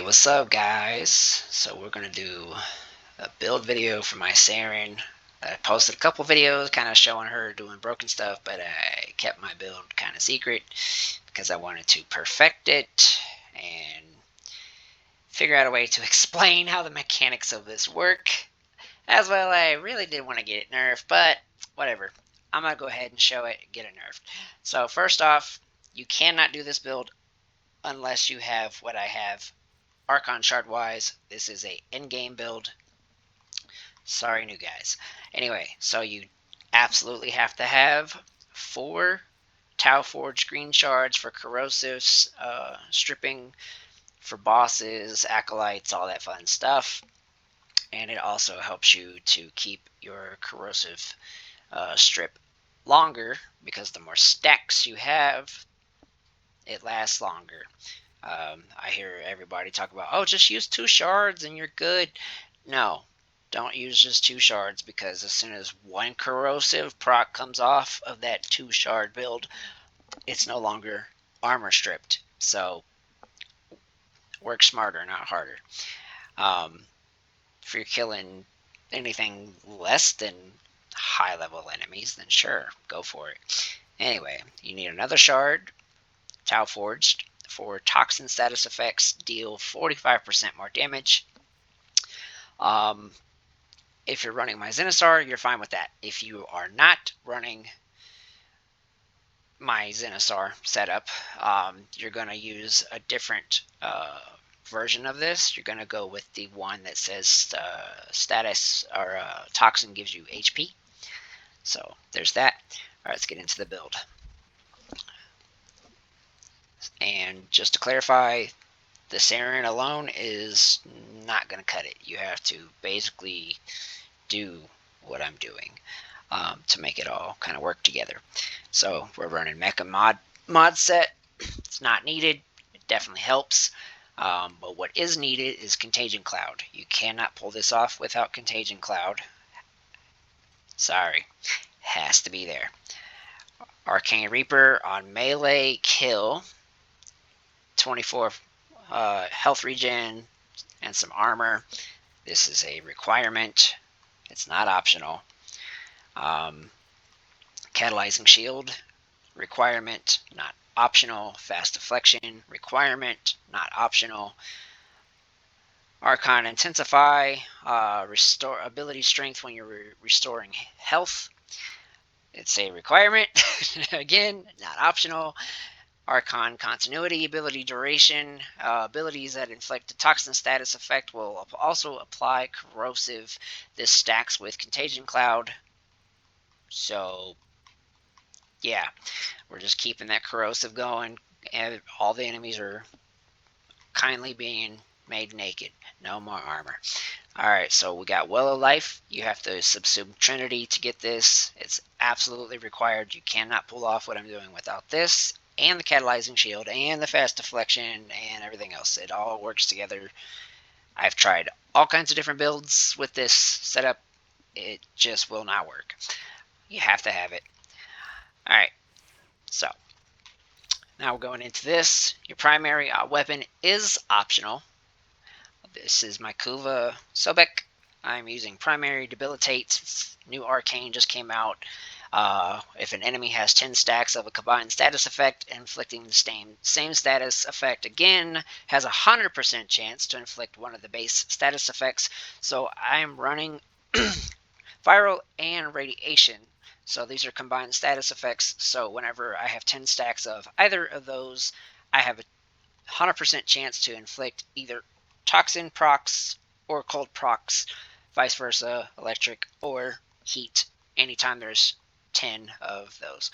What's up, guys? So we're gonna do a build video for my Saryn. I posted a couple videos kind of showing her doing broken stuff, but I kept my build kind of secret because I wanted to perfect it and figure out a way to explain how the mechanics of this work. As well, I really did want to get it nerfed, but whatever. I'm gonna go ahead and show it, get it nerfed. So first off, you cannot do this build unless you have what I have. Archon shard wise, this is a in-game build. Sorry, new guys. Anyway, so you absolutely have to have 4 Tau Forge green shards for corrosives, stripping for bosses, acolytes, all that fun stuff. And it also helps you to keep your corrosive strip longer, because the more stacks you have, it lasts longer. I hear everybody talk about, oh, just use 2 shards and you're good. No, don't use just 2 shards, because as soon as 1 corrosive proc comes off of that 2 shard build, it's no longer armor stripped. So work smarter, not harder. If you're killing anything less than high level enemies, then sure, go for it. Anyway, you need another shard, Tau Forged, for Toxin status effects, deal 45% more damage. If you're running my Xenosar, you're fine with that. If you are not running my Xenosar setup, you're going to use a different version of this. You're going to go with the one that says status or Toxin gives you HP. So there's that. All right, let's get into the build. And just to clarify, the Saryn alone is not going to cut it. You have to basically do what I'm doing to make it all kind of work together. So we're running Mecha mod set. It's not needed. It definitely helps. But what is needed is Contagion Cloud. You cannot pull this off without Contagion Cloud. Sorry. Has to be there. Arcane Reaper on melee kill. 24 health regen and some armor. This is a requirement. It's not optional. Catalyzing shield, requirement, not optional. Fast deflection, requirement, not optional. Archon intensify, restore ability strength when you're restoring health. It's a requirement. Again, not optional. Archon continuity, ability duration, abilities that inflict a toxin status effect will also apply corrosive. This stacks with Contagion Cloud. So yeah, we're just keeping that corrosive going, and all the enemies are kindly being made naked. No more armor. Alright, so we got Well of Life. You have to subsume Trinity to get this. It's absolutely required. You cannot pull off what I'm doing without this, and the Catalyzing Shield, and the Fast Deflection, and everything else. It all works together. I've tried all kinds of different builds with this setup. It just will not work. You have to have it. Alright, so now we're going into this. Your primary weapon is optional. This is my Kuva Sobek. I'm using primary debilitate. New arcane just came out. If an enemy has 10 stacks of a combined status effect, inflicting the same status effect again has a 100% chance to inflict one of the base status effects. So I'm running viral and radiation. So these are combined status effects. So whenever I have 10 stacks of either of those, I have a 100% chance to inflict either toxin procs or cold procs, vice versa, electric or heat, anytime there's 10 of those.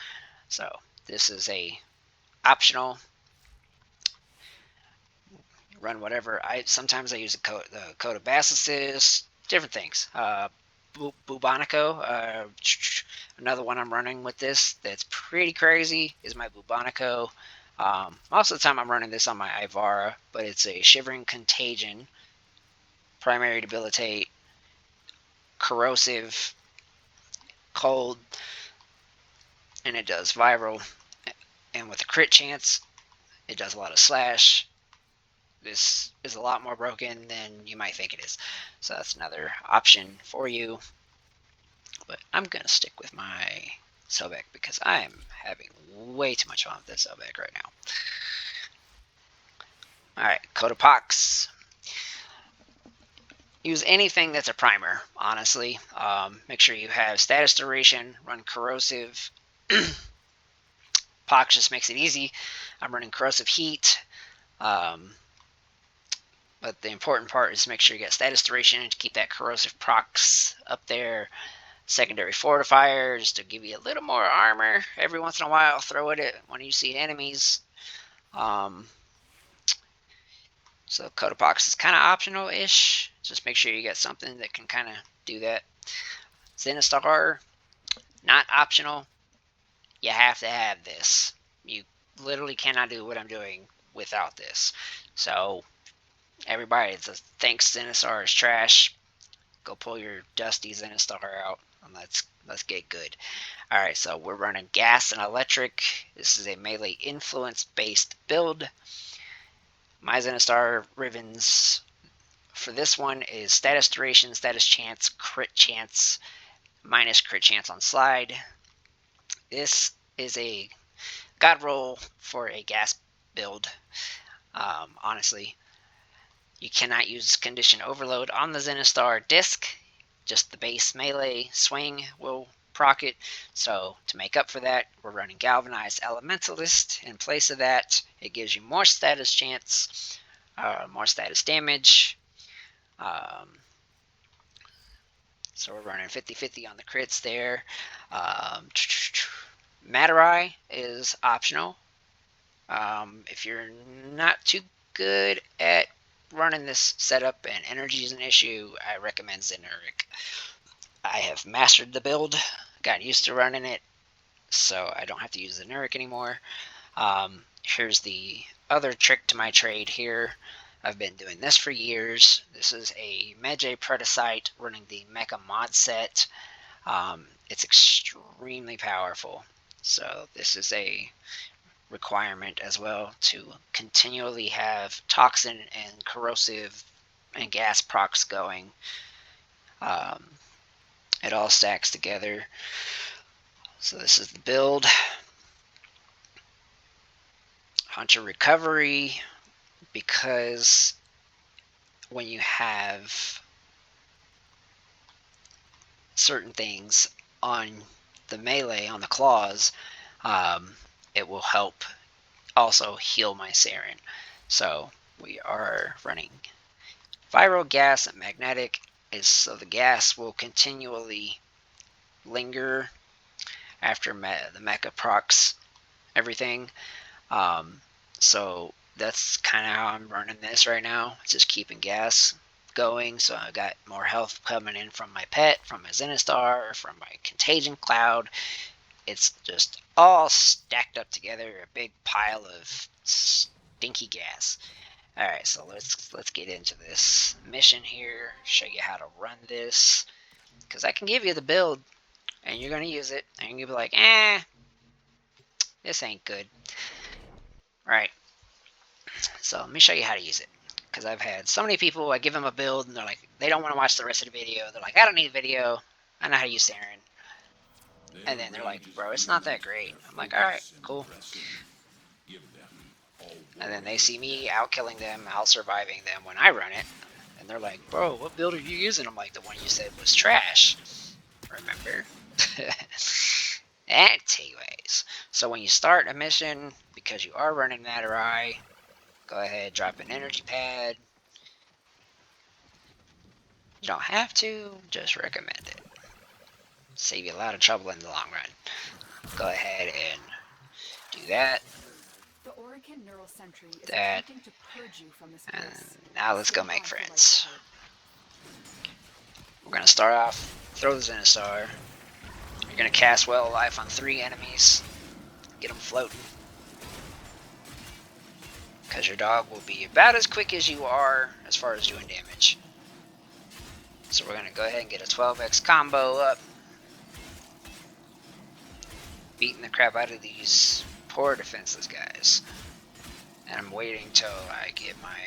So this is a optional. Run whatever. Sometimes I use the code of Basilisk, different things. Bubonico, another one I'm running with this that's pretty crazy is my Bubonico. Most of the time I'm running this on my Ivara, but it's a Shivering Contagion, primary debilitate, corrosive, cold, and it does viral, and with a crit chance, it does a lot of slash, this is a lot more broken than you might think it is. So that's another option for you. But I'm going to stick with my Sobek because I am having way too much fun with this Sobek right now. Alright, Coat of Pox. Use anything that's a primer, honestly. Make sure you have status duration, run corrosive. Pox just makes it easy. I'm running corrosive heat. But the important part is make sure you get status duration to keep that corrosive procs up there. Secondary fortifier just to give you a little more armor. Every once in a while, throw it when you see enemies. So Coat of Pox is kind of optional-ish. Just make sure you get something that can kind of do that. Zenistar, not optional. You have to have this. You literally cannot do what I'm doing without this. So everybody thinks Zenistar is trash. Go pull your dusty Zenistar out and let's get good. Alright, so we're running gas and electric. This is a melee influence based build. My Zenistar Rivens for this one is status duration, status chance, crit chance, minus crit chance on slide. This is a god roll for a gas build. Honestly, you cannot use condition overload on the Zenistar disc. Just the base melee swing will proc it. So to make up for that, we're running Galvanized Elementalist. In place of that, it gives you more status chance, more status damage. So we're running 50-50 on the crits there. Materai is optional. If you're not too good at running this setup and energy is an issue, I recommend Zenuric. I have mastered the build, got used to running it, so I don't have to use Zenuric anymore. Here's the other trick to my trade here. I've been doing this for years. This is a Medjay Predacite running the Mecha mod set. It's extremely powerful. So this is a requirement as well to continually have Toxin and corrosive and gas procs going. It all stacks together. So this is the build. Hunter recovery, because when you have certain things on the melee, on the claws, it will help also heal my Saryn. So we are running viral, gas, and magnetic. So the gas will continually linger after the mecha procs everything. So that's kind of how I'm running this right now. Just keeping gas going. So I got more health coming in from my pet, from my Zenistar, from my Contagion Cloud. It's just all stacked up together, a big pile of stinky gas. Alright, so let's get into this mission here, show you how to run this, because I can give you the build, and you're going to use it, and you'll be like, this ain't good. Alright, so let me show you how to use it, because I've had so many people, I give them a build, and they're like, they don't want to watch the rest of the video, they're like, I don't need a video, I know how to use Saryn. And then they're like, bro, it's not that great. I'm like, alright, cool. And then they see me out-killing them, out-surviving them when I run it. And they're like, bro, what build are you using? I'm like, the one you said was trash. Remember? Anyways, so when you start a mission, because you are running Materai, go ahead, drop an energy pad. You don't have to, just recommend it. Save you a lot of trouble in the long run. Go ahead and do that. That. And now let's go make friends. We're going to start off, throw the Zenistar. You're going to cast Well of Life on 3 enemies. Get them floating. Because your dog will be about as quick as you are as far as doing damage. So we're going to go ahead and get a 12x combo up. Beating the crap out of these poor defenseless guys. And I'm waiting till I get my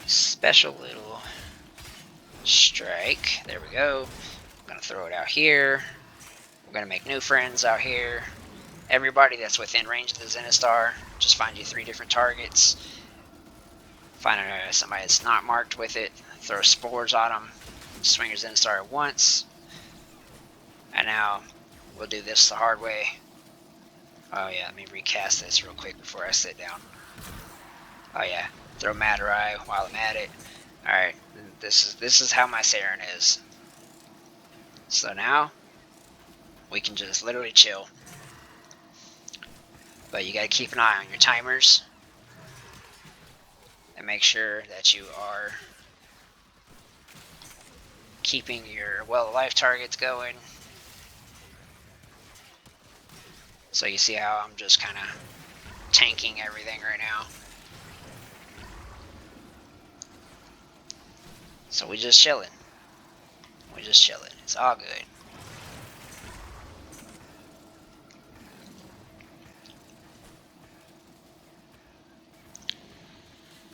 special little strike. There we go. I'm gonna throw it out here. We're gonna make new friends out here. Everybody that's within range of the Zenistar, just find you 3 different targets. Find somebody that's not marked with it. Throw spores on them. Swing your Zenistar at once. And now we'll do this the hard way. Oh yeah, let me recast this real quick before I sit down. Oh yeah, throw Matarai while I'm at it. Alright, this is how my Saryn is. So now we can just literally chill. But you gotta keep an eye on your timers and make sure that you are keeping your well of life targets going. So you see how I'm just kind of tanking everything right now. So we just chilling. We just chilling. It's all good.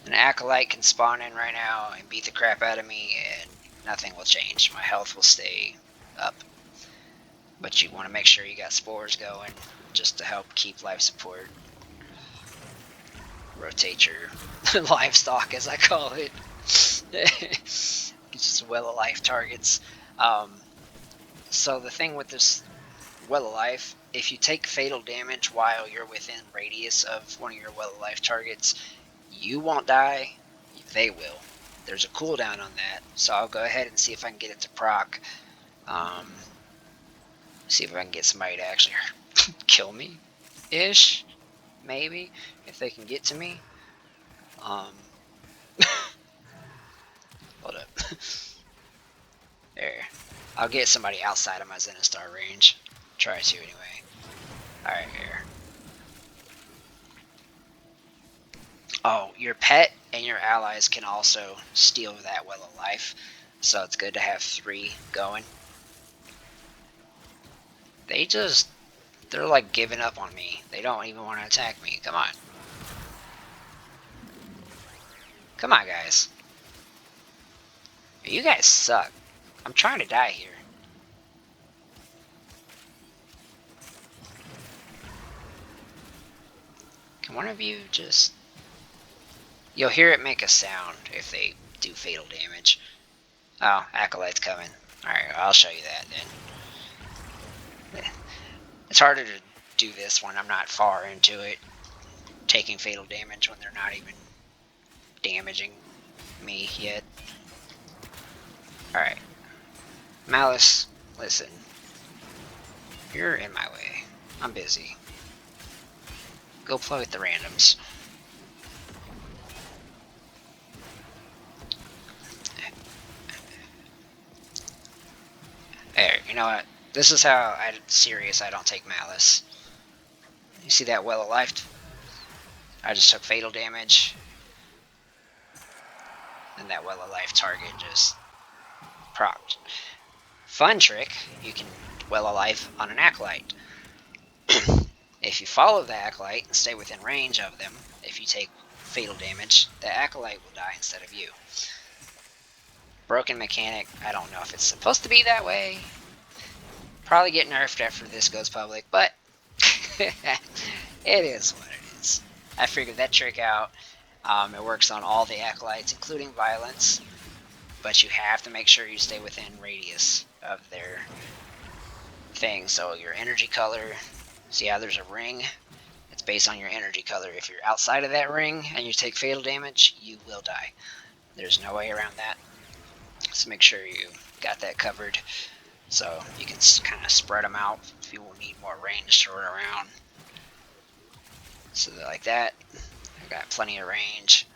An Acolyte can spawn in right now and beat the crap out of me, and nothing will change. My health will stay up. But you want to make sure you got spores going just to help keep life support. Rotate your livestock, as I call it. Just well of life targets. So the thing with this well of life, if you take fatal damage while you're within radius of one of your well of life targets, you won't die, they will. There's a cooldown on that, so I'll go ahead and see if I can get it to proc. See if I can get somebody to actually kill me ish, maybe, if they can get to me. Hold up. There. I'll get somebody outside of my Zenistar range. Try to anyway. Alright, here. Oh, your pet and your allies can also steal that well of life, so it's good to have 3 going. They're like giving up on me. They don't even want to attack me. Come on. Come on, guys. You guys suck. I'm trying to die here. Can one of you just... You'll hear it make a sound if they do fatal damage. Oh, Acolyte's coming. Alright, I'll show you that then. It's harder to do this when I'm not far into it. Taking fatal damage when they're not even damaging me yet. Alright. Malice, listen. You're in my way. I'm busy. Go play with the randoms. There, you know what? This is how serious I don't take Malice. You see that well of life? I just took fatal damage. And that well of life target just procced. Fun trick, you can well of life on an Acolyte. If you follow the Acolyte and stay within range of them, if you take fatal damage, the Acolyte will die instead of you. Broken mechanic, I don't know if it's supposed to be that way. Probably get nerfed after this goes public, but it is what it is. I figured that trick out. It works on all the Acolytes, including Violence, but you have to make sure you stay within radius of their thing. So your energy color, see how there's a ring? It's based on your energy color. If you're outside of that ring and you take fatal damage, you will die. There's no way around that. So make sure you got that covered, so you can kind of spread them out if you will need more range to run around. So like that, I've got plenty of range.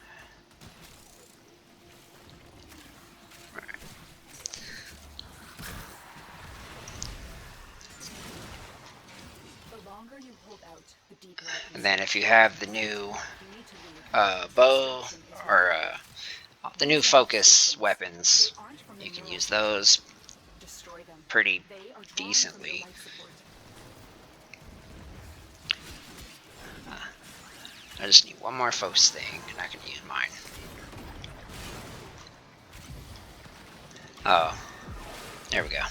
And then if you have the new bow or the new focus weapons, you can use those pretty decently. I just need one more focus thing, and I can use mine. Oh, there we go.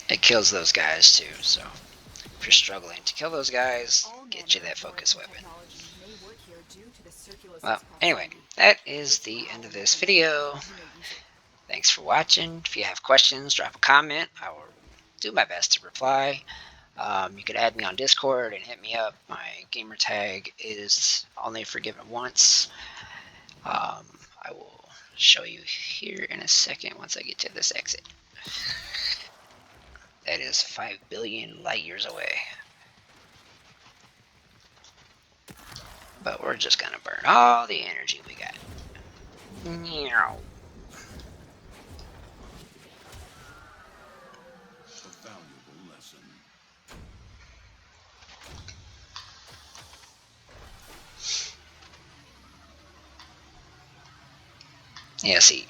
It kills those guys too, so if you're struggling to kill those guys, get you that focus weapon. Well, anyway, that is the end of this video. Thanks for watching. If you have questions, drop a comment. I will do my best to reply. You could add me on Discord and hit me up. My gamer tag is Only4givenOnce. I will show you here in a second once I get to this exit. That is 5 billion light years away. But we're just gonna burn all the energy we got. Meow. Yeah, see,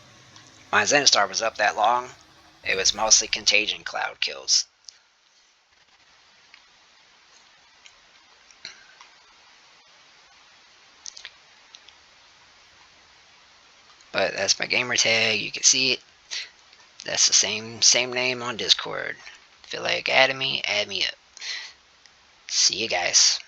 my Zenistar was up that long. It was mostly contagion cloud kills. But that's my gamer tag. You can see it. That's the same name on Discord. Feel like adding me? Add me up. See you guys.